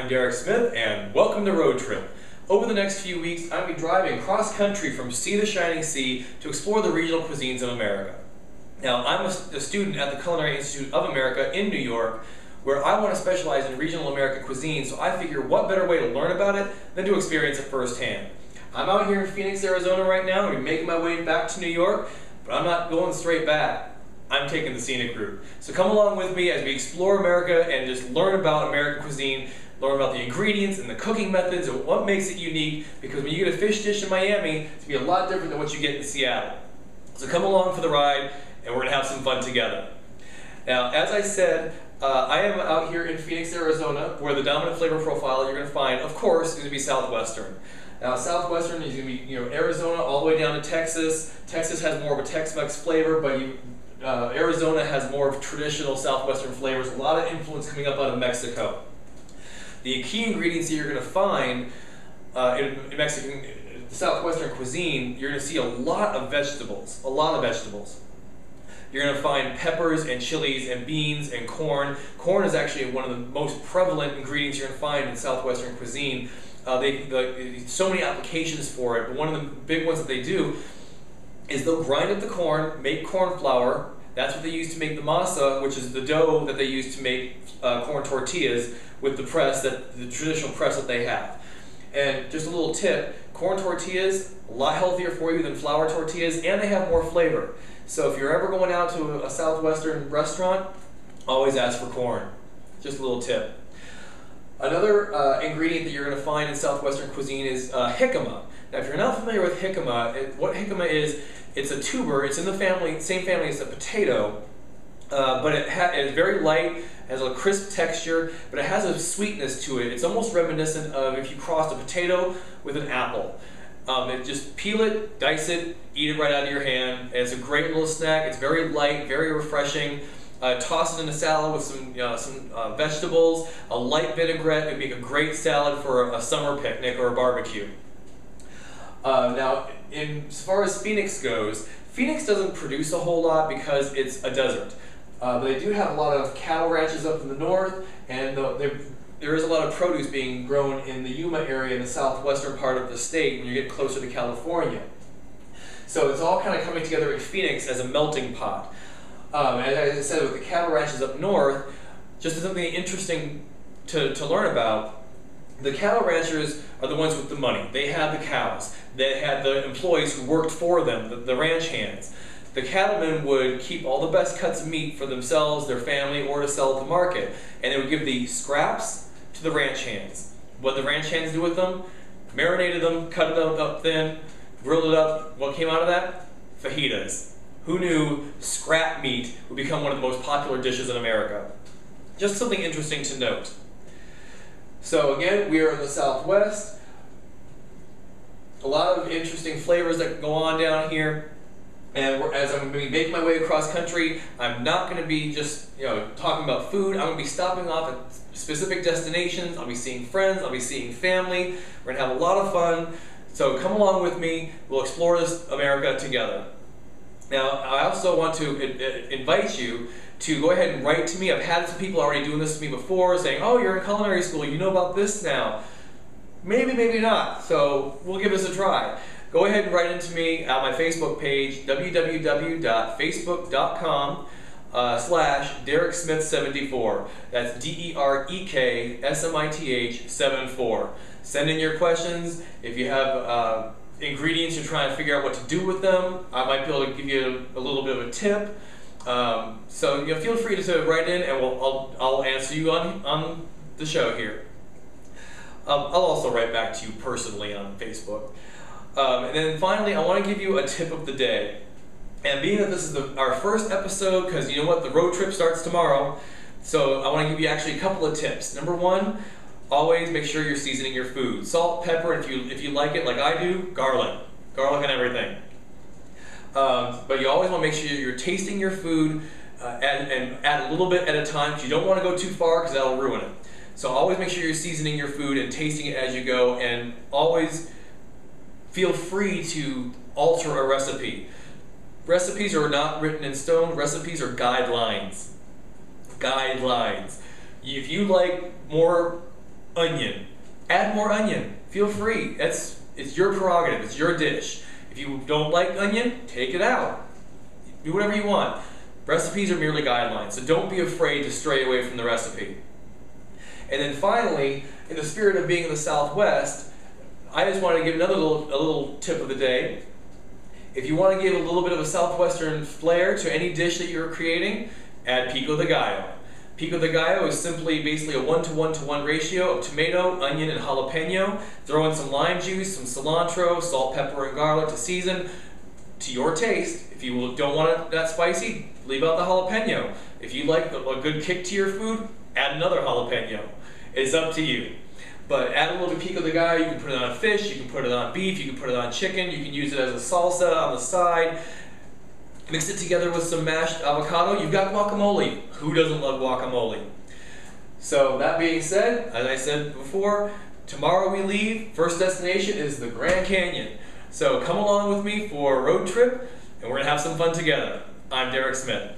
I'm Derek Smith, and welcome to Road Trip. Over the next few weeks, I'm going to be driving cross-country from sea to shining sea to explore the regional cuisines of America. Now, I'm a student at the Culinary Institute of America in New York, where I want to specialize in regional American cuisine, so I figure what better way to learn about it than to experience it firsthand. I'm out here in Phoenix, Arizona right now. I'm making my way back to New York, but I'm not going straight back. I'm taking the scenic route. So come along with me as we explore America and just learn about American cuisine, learn about the ingredients and the cooking methods and what makes it unique, because when you get a fish dish in Miami, it's going to be a lot different than what you get in Seattle. So come along for the ride and we're going to have some fun together. Now, as I said, I am out here in Phoenix, Arizona, where the dominant flavor profile you're going to find, of course, is going to be Southwestern. Now, Southwestern is going to be, Arizona all the way down to Texas. Texas has more of a Tex-Mex flavor, but Arizona has more of traditional Southwestern flavors. A lot of influence coming up out of Mexico. The key ingredients that you're going to find in Mexican, Southwestern cuisine, you're going to see a lot of vegetables. A lot of vegetables. You're going to find peppers and chilies and beans and corn. Corn is actually one of the most prevalent ingredients you're going to find in Southwestern cuisine. So many applications for it, but one of the big ones that they do is they'll grind up the corn, make corn flour. That's what they use to make the masa, which is the dough that they use to make corn tortillas with the press, the traditional press that they have. And just a little tip, corn tortillas, a lot healthier for you than flour tortillas, and they have more flavor. So if you're ever going out to a Southwestern restaurant, always ask for corn. Just a little tip. Another ingredient that you're going to find in Southwestern cuisine is jicama. Now, if you're not familiar with jicama, what jicama is, it's a tuber. It's in the same family as the potato, but it's very light, has a crisp texture, but it has a sweetness to it. It's almost reminiscent of if you crossed a potato with an apple. Just peel it, dice it, eat it right out of your hand. And it's a great little snack. It's very light, very refreshing. Toss it in a salad with some vegetables, a light vinaigrette. It would make a great salad for a summer picnic or a barbecue. Now, as far as Phoenix goes, Phoenix doesn't produce a whole lot because it's a desert. But they do have a lot of cattle ranches up in the north, and there is a lot of produce being grown in the Yuma area in the southwestern part of the state when you get closer to California. So it's all kind of coming together in Phoenix as a melting pot. As I said, with the cattle ranches up north, just something interesting to learn about, the cattle ranchers are the ones with the money. They had the cows. They had the employees who worked for them, the ranch hands. The cattlemen would keep all the best cuts of meat for themselves, their family, or to sell at the market. And they would give the scraps to the ranch hands. What the ranch hands do with them? Marinated them, cut it up thin, grilled it up. What came out of that? Fajitas. Who knew scrap meat would become one of the most popular dishes in America? Just something interesting to note. So again, we are in the Southwest. A lot of interesting flavors that go on down here. And as I'm going to be making my way across country, I'm not going to be just talking about food. I'm going to be stopping off at specific destinations. I'll be seeing friends. I'll be seeing family. We're going to have a lot of fun. So come along with me. We'll explore this America together. Now, I also want to invite you to go ahead and write to me. I've had some people already doing this to me before, saying, oh, you're in culinary school, you know about this now. Maybe, maybe not. So we'll give this a try. Go ahead and write into me at my Facebook page, www.facebook.com/DerekSmith74. That's DEREKSMITH 74. Send in your questions. If you have ingredients you're trying to figure out what to do with them, I might be able to give you a little bit of a tip. So feel free to write in, and I'll answer you on the show here. I'll also write back to you personally on Facebook. And then finally, I want to give you a tip of the day. And being that this is our first episode, because you know what, the road trip starts tomorrow, so I want to give you actually a couple of tips. Number one, always make sure you're seasoning your food. Salt, pepper, and if you like it like I do, garlic and everything. But you always want to make sure you're tasting your food and add a little bit at a time, because you don't want to go too far because that'll ruin it. So always make sure you're seasoning your food and tasting it as you go, and always feel free to alter a recipe. Recipes are not written in stone. Recipes are guidelines. Guidelines. If you like more onion. Add more onion. Feel free. It's your prerogative. It's your dish. If you don't like onion, take it out. Do whatever you want. Recipes are merely guidelines, so don't be afraid to stray away from the recipe. And then finally, in the spirit of being in the Southwest, I just wanted to give another little tip of the day. If you want to give a little bit of a Southwestern flair to any dish that you're creating, add pico de gallo. Pico de gallo is simply basically a 1:1:1 ratio of tomato, onion, and jalapeno. Throw in some lime juice, some cilantro, salt, pepper, and garlic to season to your taste. If you don't want it that spicy, leave out the jalapeno. If you like a good kick to your food, add another jalapeno. It's up to you. But add a little bit of pico de gallo. You can put it on fish, you can put it on beef, you can put it on chicken, you can use it as a salsa on the side. Mix it together with some mashed avocado. You've got guacamole. Who doesn't love guacamole? So that being said, as I said before, tomorrow we leave. First destination is the Grand Canyon. So come along with me for a road trip and we're gonna have some fun together. I'm Derek Smith.